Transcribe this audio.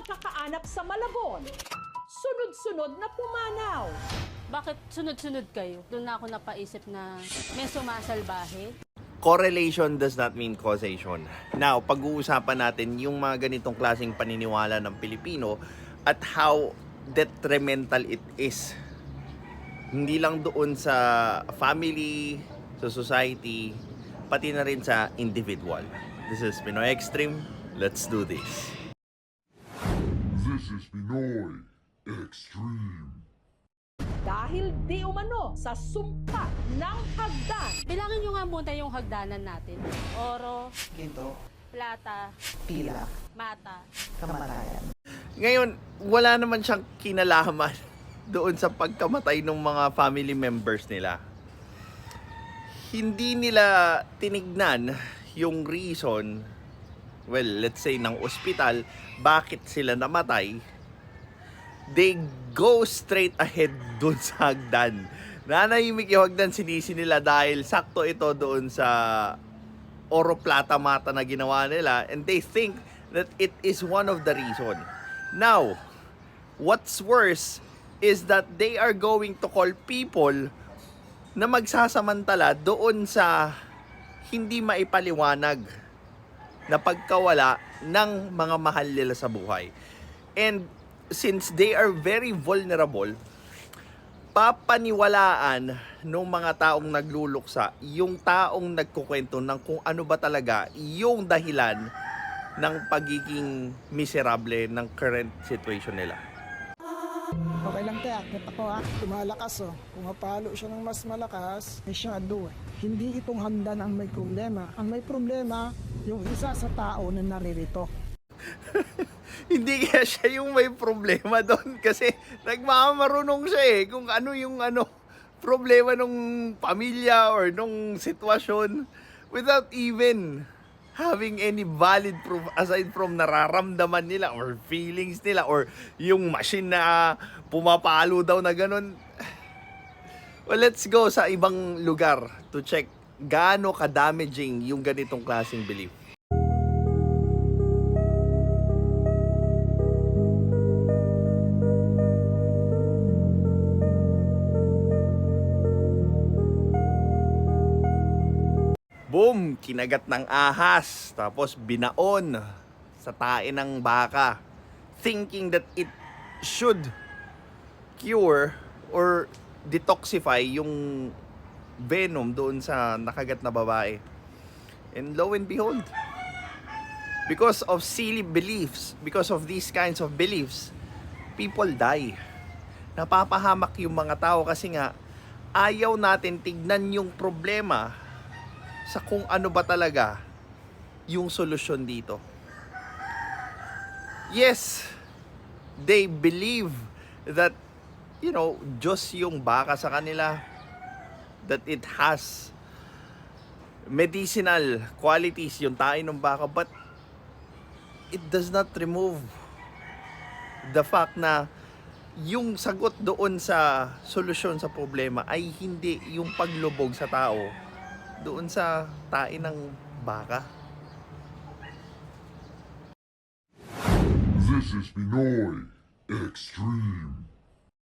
magkakaanak sa Malabon. Sunod-sunod na pumanaw. Bakit sunod-sunod kayo? Doon na ako napaisip na may sumasalbahe. Correlation does not mean causation. Now, pag-uusapan natin yung mga ganitong klaseng paniniwala ng Pilipino at how detrimental it is. Hindi lang doon sa family, sa society, pati na rin sa individual. This is Pinoy Extreme. Let's do this. This is Pinoy Extreme. Dahil di umano sa sumpa ng hagdan. Bilangin nyo nga muna yung hagdanan natin. Oro, Ginto, plata, pila, mata. kamatayan. Ngayon, wala naman siyang kinalaman doon sa pagkamatay ng mga family members nila. Hindi nila tinignan yung reason, well, let's say ng ospital, bakit sila namatay. They go straight ahead doon sa hagdan. Nanahimik yung hagdan, sinisi nila dahil sakto ito doon sa oro plata mata na ginawa nila, and they think that it is one of the reason. Now, what's worse is that they are going to call people na magsasamantala doon sa hindi maipaliwanag na pagkawala ng mga mahal nila sa buhay. And since they are very vulnerable, papaniwalaan ng mga taong nagluluksa yung taong nagkukwento ng kung ano ba talaga yung dahilan ng pagiging miserable ng current situation nila. Okay lang tayo, akit ako ha. Tumalakas oh. Pumapalo siya ng mas malakas, masyado eh. Hindi itong hagdan ang may problema. Ang may problema, yung isa sa tao na naririto. Hindi kaya siya yung may problema doon kasi nagmamarunong siya eh kung ano yung problema nung pamilya or nung sitwasyon without even having any valid proof aside from nararamdaman nila or feelings nila or yung machine na pumapalo daw na ganun. Well, let's go sa ibang lugar to check gaano ka-damaging yung ganitong klaseng belief. Boom! Kinagat ng ahas, tapos binaon sa tae ng baka, thinking that it should cure or detoxify yung venom doon sa nakagat na babae. And lo and behold, because of silly beliefs, because of these kinds of beliefs, people die. Napapahamak yung mga tao kasi nga ayaw natin tignan yung problema sa kung ano ba talaga yung solusyon dito. Yes, they believe that, Diyos yung baka sa kanila, that it has medicinal qualities yung tae ng baka, but it does not remove the fact na yung sagot doon sa solusyon sa problema ay hindi yung paglubog sa tao doon sa tae ng baka. This is Pinoy Extreme.